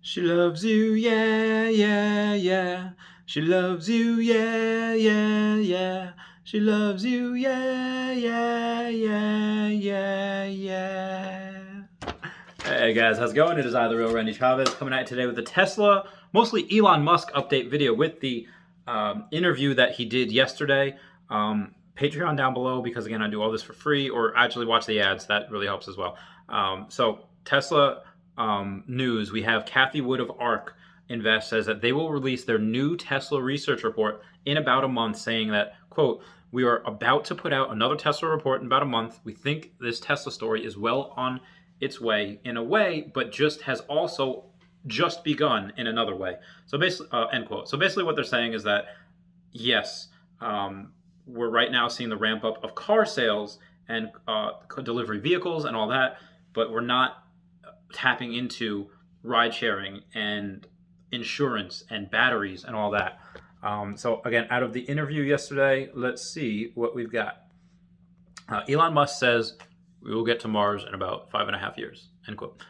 She loves you, yeah, yeah, yeah. She loves you, yeah, yeah, yeah. She loves you, yeah, yeah, yeah, yeah, yeah. Hey guys, how's it going? It is I, the real Randy Chavez, coming at you today with the Tesla, mostly Elon Musk update video with the interview that he did yesterday. Patreon down below, because again, I do all this for free, or actually watch the ads. That really helps as well. So Tesla news, we have Kathy Wood of ARK Invest says that they will release their new Tesla research report in about a month, saying that, quote, we are about to put out another Tesla report in about a month. We think this Tesla story is well on its way in a way, but just has also just begun in another way. So basically, end quote. So basically, what they're saying is that yes, we're right now seeing the ramp up of car sales and delivery vehicles and all that, but we're not tapping into ride sharing and insurance and batteries and all that. So again, out of the interview yesterday, let's see what we've got. Elon Musk says we will get to Mars in about 5.5 years. End quote.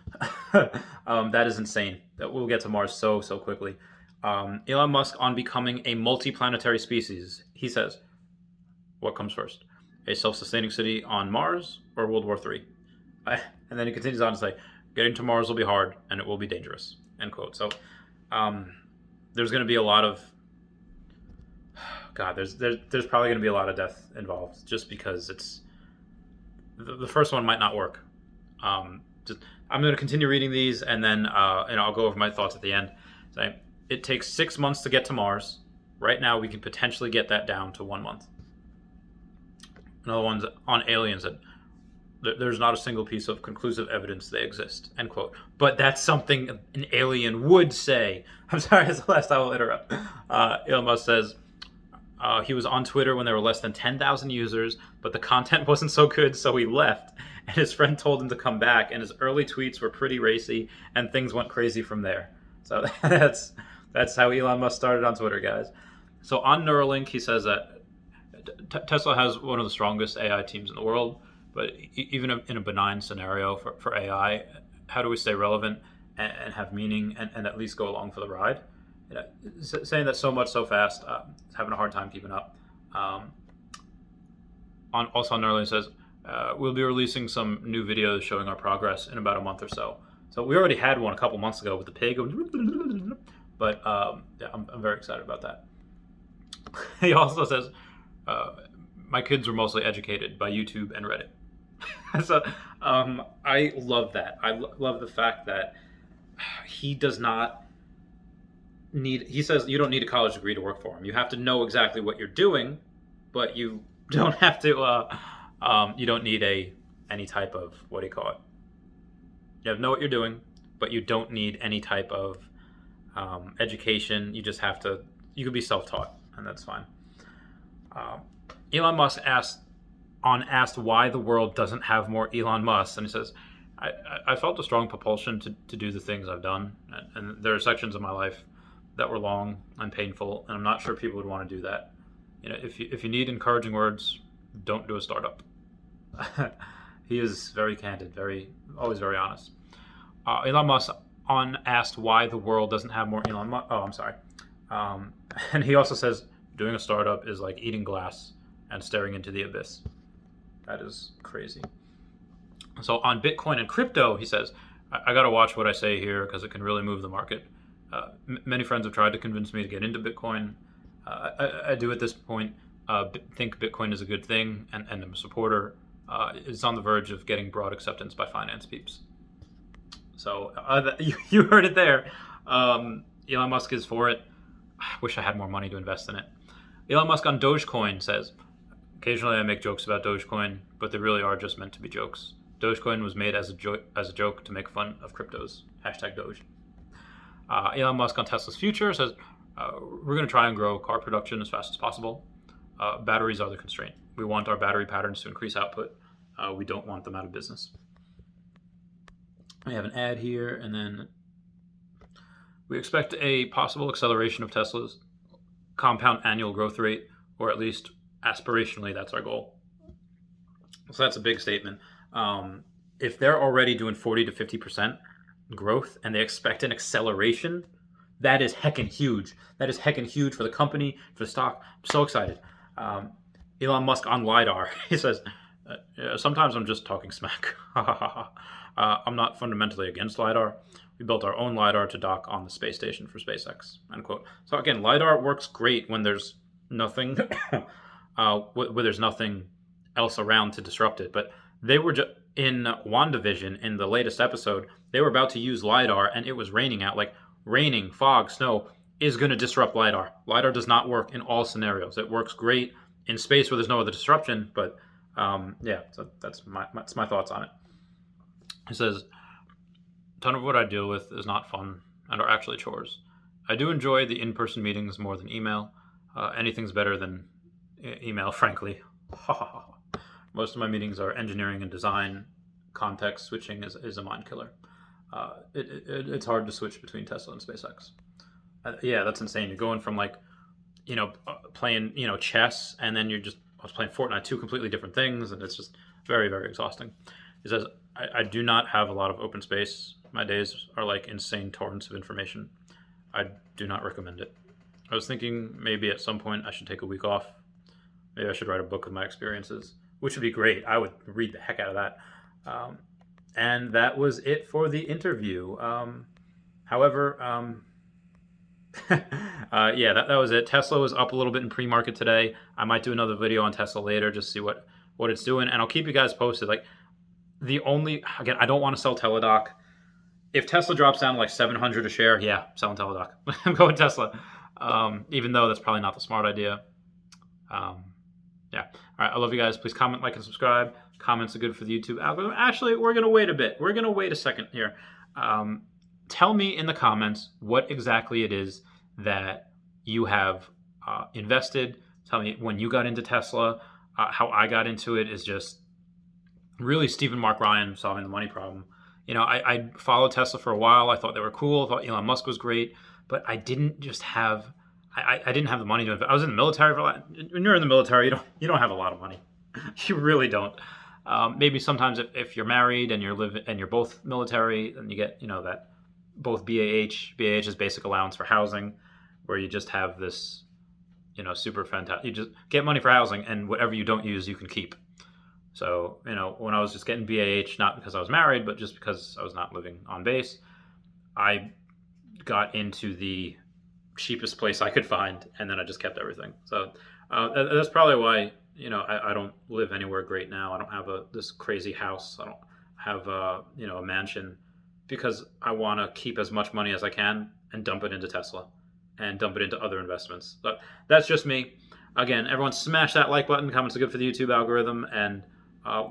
That is insane. That we'll get to Mars so quickly. Elon Musk on becoming a multi-planetary species. He says, what comes first? A self-sustaining city on Mars or World War III? And then he continues on to say, getting to Mars will be hard and it will be dangerous. End quote. So there's going to be a lot of there's probably going to be a lot of death involved, just because it's the first one might not work. I'm going to continue reading these, and then and I'll go over my thoughts at the end. So it takes 6 months to get to Mars. Right now, we can potentially get that down to 1 month. Another one's on aliens, that there's not a single piece of conclusive evidence they exist, end quote. But that's something an alien would say. I'm sorry, that's the last I will interrupt. Elon Musk says he was on Twitter when there were less than 10,000 users, but the content wasn't so good, so he left. And his friend told him to come back, and his early tweets were pretty racy, and things went crazy from there. So that's how Elon Musk started on Twitter, guys. So on Neuralink, he says that Tesla has one of the strongest AI teams in the world, but even in a benign scenario for AI, how do we stay relevant and have meaning and at least go along for the ride? Saying that so much so fast, having a hard time keeping up. Also on Neuralink says, we'll be releasing some new videos showing our progress in about a month or so. So we already had one a couple months ago with the pig, but yeah, I'm very excited about that. He also says, my kids were mostly educated by YouTube and Reddit. So I love that. I love the fact that he does not need, he says you don't need a college degree to work for him. You have to know exactly what you're doing, but you don't have to, you don't need any type of, what do you call it? You have to know what you're doing, but you don't need any type of education. You just have to, you can be self-taught, and that's fine. Elon Musk asked why the world doesn't have more Elon Musk, and he says, I felt a strong propulsion to do the things I've done, and there are sections of my life that were long and painful, and I'm not sure people would want to do that. You know, if you need encouraging words, don't do a startup. He is very candid, always very honest. Elon Musk asked why the world doesn't have more Elon Musk. Oh, I'm sorry. And he also says doing a startup is like eating glass and staring into the abyss. That is crazy. So on Bitcoin and crypto, he says, I got to watch what I say here because it can really move the market. Many friends have tried to convince me to get into Bitcoin. I do at this point think Bitcoin is a good thing, and I'm a supporter. It's on the verge of getting broad acceptance by finance peeps. So you heard it there. Elon Musk is for it. I wish I had more money to invest in it. Elon Musk on Dogecoin says, occasionally I make jokes about Dogecoin, but they really are just meant to be jokes. Dogecoin was made as a joke to make fun of cryptos. Hashtag Doge. Elon Musk on Tesla's future says, we're going to try and grow car production as fast as possible. Batteries are the constraint. We want our battery patterns to increase output. We don't want them out of business. We have an ad here, and then we expect a possible acceleration of Tesla's compound annual growth rate, or at least aspirationally, that's our goal. So that's a big statement. If they're already doing 40 to 50%, growth and they expect an acceleration, that is heckin' huge. That is heckin' huge for the company, for the stock. I'm so excited. Elon Musk on LiDAR. He says, sometimes I'm just talking smack. I'm not fundamentally against LiDAR. We built our own LiDAR to dock on the space station for SpaceX, end quote. So again, LiDAR works great when there's nothing, where there's nothing else around to disrupt it. But they were in WandaVision, in the latest episode, they were about to use LiDAR and it was raining out. Like raining, fog, snow is going to disrupt LiDAR. LiDAR does not work in all scenarios. It works great in space where there's no other disruption, but yeah, so that's my thoughts on it. He says, a ton of what I deal with is not fun and are actually chores. I do enjoy the in-person meetings more than email. Anything's better than email, frankly. Most of my meetings are engineering and design. Context switching is a mind killer. It's hard to switch between Tesla and SpaceX. Yeah, that's insane. You're going from like, playing, chess, and then I was playing Fortnite, two completely different things, and it's just very, very exhausting. He says, I do not have a lot of open space. My days are like insane torrents of information. I do not recommend it. I was thinking maybe at some point I should take a week off. Maybe I should write a book of my experiences, which would be great. I would read the heck out of that. And that was it for the interview. However, yeah, that was it. Tesla was up a little bit in pre-market today. I might do another video on Tesla later, just see what it's doing, and I'll keep you guys posted. Like, again, I don't want to sell Teladoc. If Tesla drops down to like 700 a share, yeah, selling Teladoc. I'm going Tesla, even though that's probably not the smart idea. Yeah. All right. I love you guys. Please comment, like, and subscribe. Comments are good for the YouTube algorithm. Actually, we're going to wait a bit. We're going to wait a second here. Tell me in the comments what exactly it is that you have invested. Tell me when you got into Tesla. How I got into it is just really Stephen Mark Ryan solving the money problem. I followed Tesla for a while. I thought they were cool. I thought Elon Musk was great, but I didn't just have I didn't have the money to invest. I was in the military for a lot. When you're in the military, you don't have a lot of money. You really don't. Maybe sometimes if you're married and you're both military, then you get that both BAH is basic allowance for housing, where you just have this super fantastic. You just get money for housing, and whatever you don't use, you can keep. So when I was just getting BAH, not because I was married, but just because I was not living on base, I got into the cheapest place I could find, and then I just kept everything. So that's probably why I don't live anywhere great now. I don't have this crazy house. I don't have a mansion, because I want to keep as much money as I can and dump it into Tesla and dump it into other investments. But that's just me. Again, everyone smash that like button. Comments are good for the YouTube algorithm, and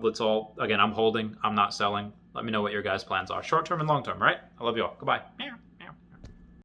let's all, again, I'm holding, I'm not selling. Let me know what your guys' plans are, short term and long term. Right? I love you all. Goodbye.